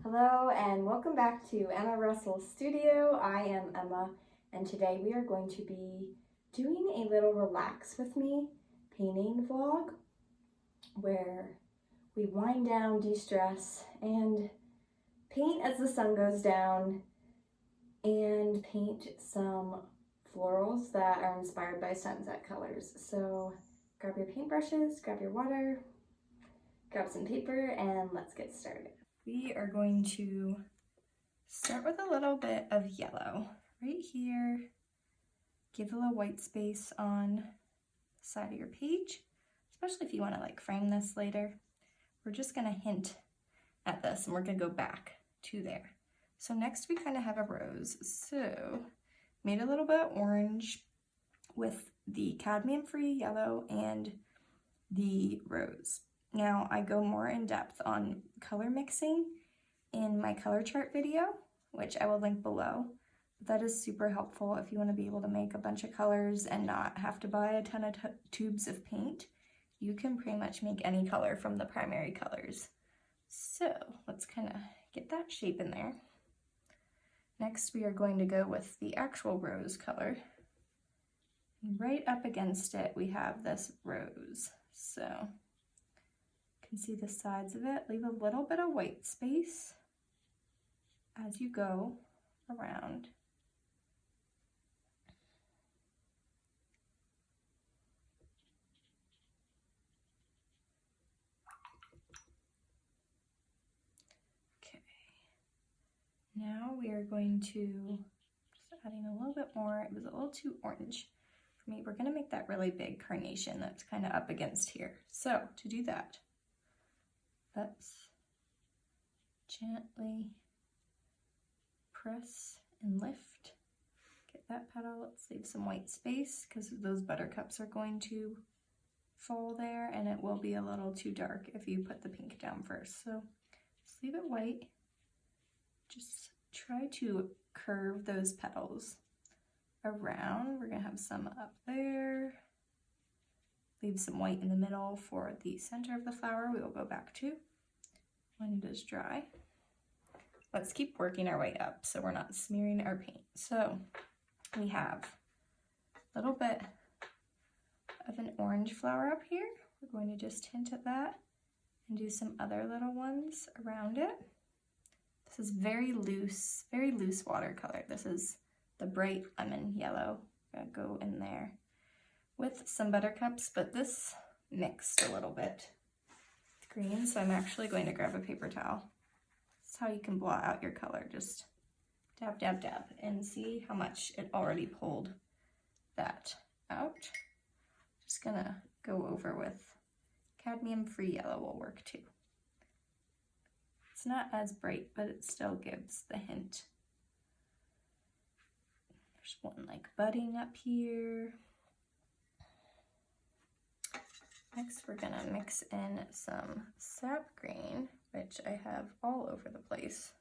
Hello and welcome back to Emma Russell's studio. I am Emma and today we are going to be doing a little relax with me painting vlog where we wind down, de-stress, and paint as the sun goes down and paint some florals that are inspired by sunset colors. So grab your paintbrushes, grab your water, grab some paper, and let's get started. We are going to start with a little bit of yellow right here. Give a little white space on the side of your page, especially if you want to like frame this later. We're just going to hint at this and we're going to go back to there. So next we kind of have a rose. So made a little bit of orange with the cadmium-free yellow and the rose. Now I go more in depth on color mixing in my color chart video, which I will link below. That is super helpful if you want to be able to make a bunch of colors and not have to buy a ton of tubes of paint. You can pretty much make any color from the primary colors. So let's kind of get that shape in there. Next we are going to go with the actual rose color. Right up against it we have this rose. So you can see the sides of it. Leave a little bit of white space as you go around. Okay, now we are going to just adding a little bit more. It was a little too orange for me. We're going to make that really big carnation that's kind of up against here. So to do that, let's gently press and lift. Get that petal. Let's leave some white space because those buttercups are going to fall there and it will be a little too dark if you put the pink down first. So just leave it white. Just try to curve those petals around. We're going to have some up there. Leave some white in the middle for the center of the flower. We will go back to when it is dry. Let's keep working our way up so we're not smearing our paint. So we have a little bit of an orange flower up here. We're going to just hint at that and do some other little ones around it. This is very loose watercolor. This is the bright lemon yellow. Gonna go in there with some buttercups, but this mixed a little bit with green, so I'm actually going to grab a paper towel. That's how you can blot out your color. Just dab, dab, dab, and see how much it already pulled that out. Just gonna go over with cadmium-free yellow will work too. It's not as bright, but it still gives the hint. There's one like budding up here. Next, we're gonna mix in some sap green, which I have all over the place.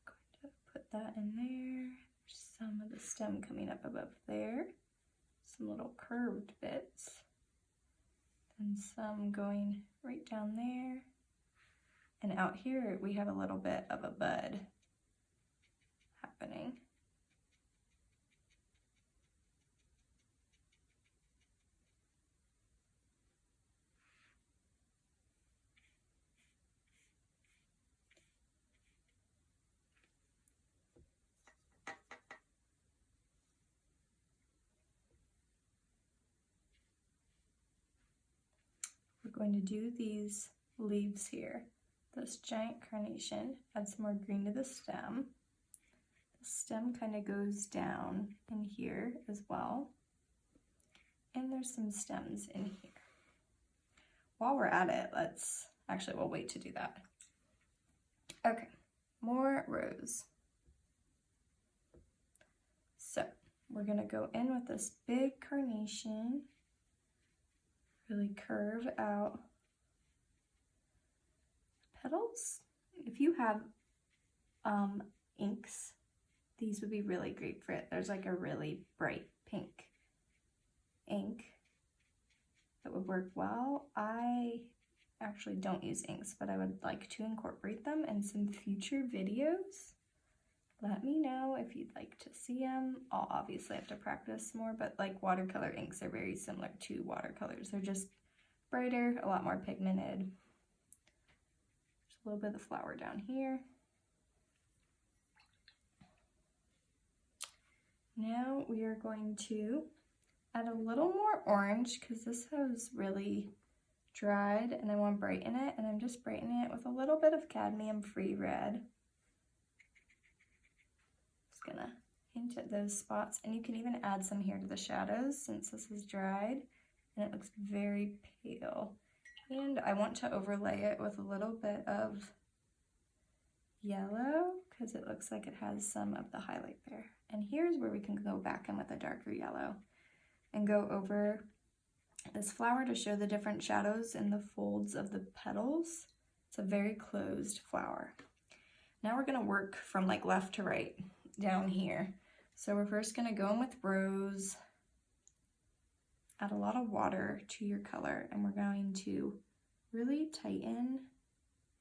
I'm going to put that in there. There's some of the stem coming up above there. Some little curved bits. And some going right down there. And out here, we have a little bit of a bud happening. We're going to do these leaves here. This giant carnation, add some more green to the stem. The stem kind of goes down in here as well. And there's some stems in here. While we're at it, we'll wait to do that. Okay, more rose. So we're gonna go in with this big carnation. Really curve out petals. If you have inks, these would be really great for it. There's like a really bright pink ink that would work well. I actually don't use inks, but I would like to incorporate them in some future videos. Let me know if you'd like to see them. I'll obviously have to practice more, but like watercolor inks are very similar to watercolors. They're just brighter, a lot more pigmented. There's a little bit of the flower down here. Now we are going to add a little more orange because this has really dried and I want to brighten it, and I'm just brightening it with a little bit of cadmium-free red. Just gonna hint at those spots, and you can even add some here to the shadows since this is dried and it looks very pale. And I want to overlay it with a little bit of yellow because it looks like it has some of the highlight there. And here's where we can go back in with a darker yellow and go over this flower to show the different shadows in the folds of the petals. It's a very closed flower. Now we're gonna work from like left to right down here. So we're first gonna go in with rose, add a lot of water to your color, and we're going to really tighten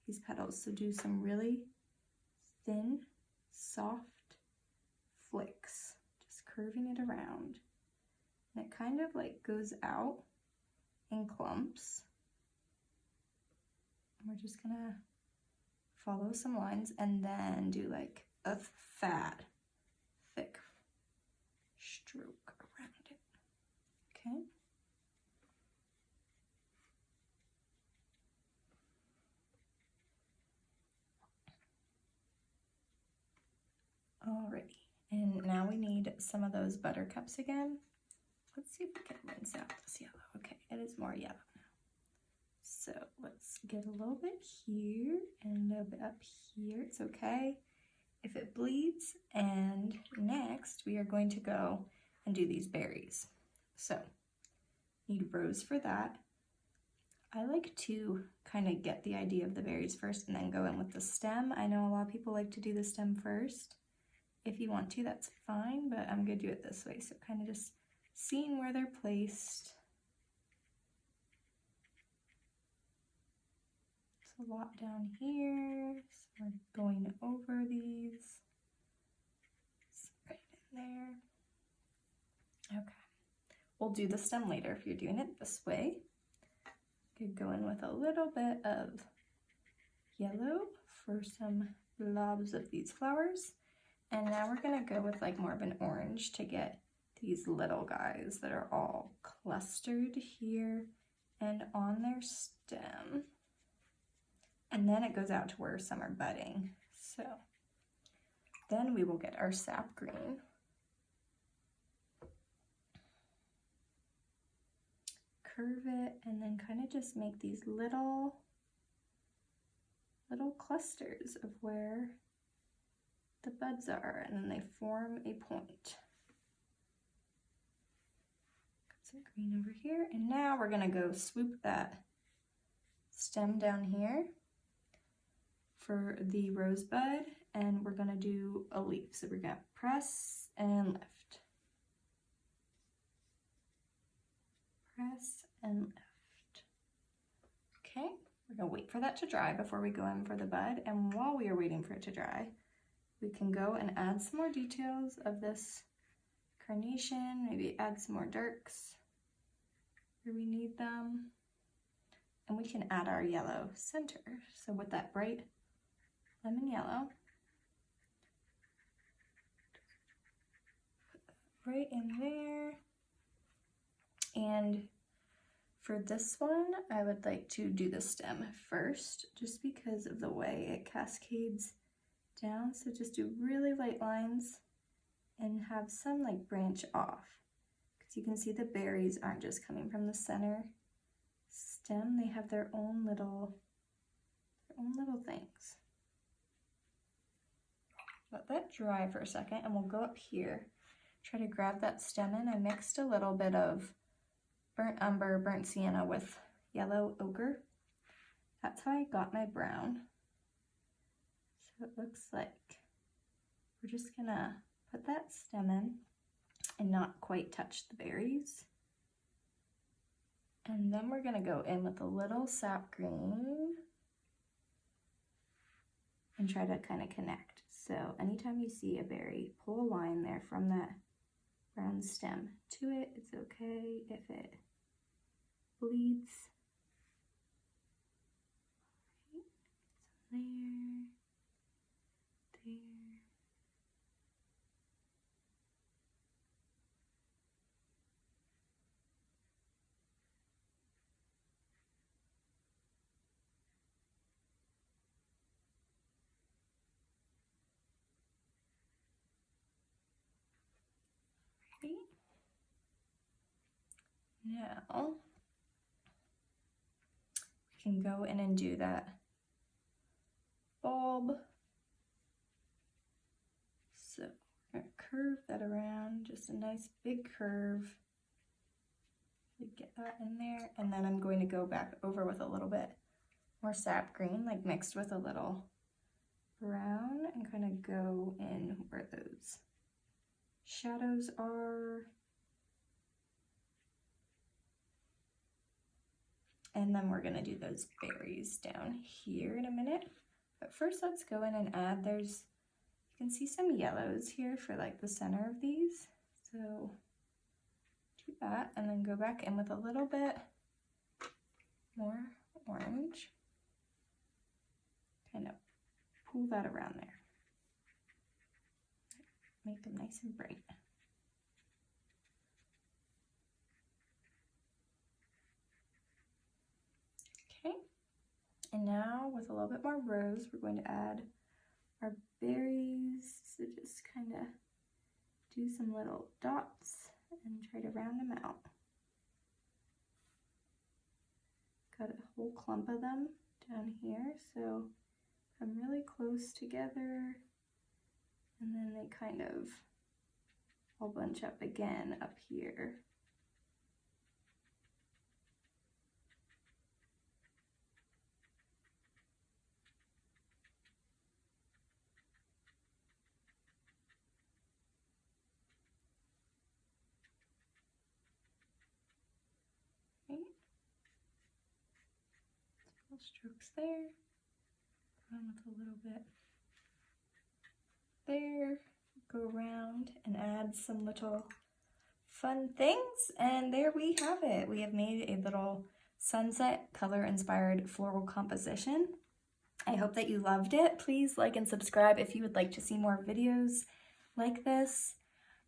these petals. So do some really thin, soft flicks, just curving it around. And it kind of like goes out in clumps. And we're just gonna follow some lines and then do like a fat, thick stroke around it. Okay. Alrighty, and now we need some of those buttercups again. Let's see if we can rinse out this yellow. Okay, it is more yellow now. So let's get a little bit here and a little bit up here. It's okay if it bleeds. And next we are going to go and do these berries. So need rose for that. I like to kind of get the idea of the berries first and then go in with the stem. I know a lot of people like to do the stem first. If you want to, that's fine, but I'm gonna do it this way. So kind of just seeing where they're placed. There's a lot down here, so we're going over these. Right in there. Okay. We'll do the stem later if you're doing it this way. Could go in with a little bit of yellow for some blobs of these flowers. And now we're gonna go with like more of an orange to get these little guys that are all clustered here and on their stem. And then it goes out to where some are budding. So then we will get our sap green. Curve it and then kind of just make these little clusters of where the buds are, and then they form a point. Got some green over here, and now we're gonna go swoop that stem down here for the rosebud, and we're gonna do a leaf. So we're gonna press and lift. Press and lift. Okay, we're gonna wait for that to dry before we go in for the bud, and while we are waiting for it to dry, we can go and add some more details of this carnation, maybe add some more darks where we need them. And we can add our yellow center. So with that bright lemon yellow, put that right in there. And for this one, I would like to do the stem first, just because of the way it cascades down. So just do really light lines and have some like branch off, because you can see the berries aren't just coming from the center stem, they have their own little things. Let that dry for a second and we'll go up here, try to grab that stem in. I mixed a little bit of burnt umber, burnt sienna with yellow ochre. That's how I got my brown. So it looks like we're just gonna put that stem in and not quite touch the berries. And then we're gonna go in with a little sap green and try to kind of connect. So anytime you see a berry, pull a line there from that brown stem to it. It's okay if it bleeds. Right. Some there. Now we can go in and do that bulb. So we're gonna curve that around, just a nice big curve. Get that in there, and then I'm going to go back over with a little bit more sap green, like mixed with a little brown, and kind of go in where those shadows are. And then we're gonna do those berries down here in a minute. But first let's go in and add, you can see some yellows here for like the center of these. So do that, and then go back in with a little bit more orange. Kind of pull that around there. Make them nice and bright. Okay, and now with a little bit more rose, we're going to add our berries. So just kind of do some little dots and try to round them out. Got a whole clump of them down here, so come really close together, and then they kind of all bunch up again up here. Strokes there, go on with a little bit there, go around and add some little fun things, and there we have it. We have made a little sunset color inspired floral composition. I hope that you loved it. Please like and subscribe if you would like to see more videos like this,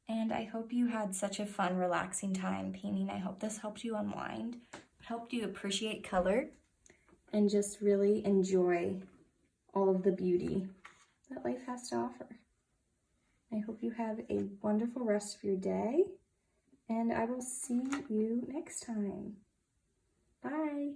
and I hope you had such a fun, relaxing time painting. I hope this helped you unwind, helped you appreciate color, and just really enjoy all of the beauty that life has to offer. I hope you have a wonderful rest of your day, and I will see you next time. Bye.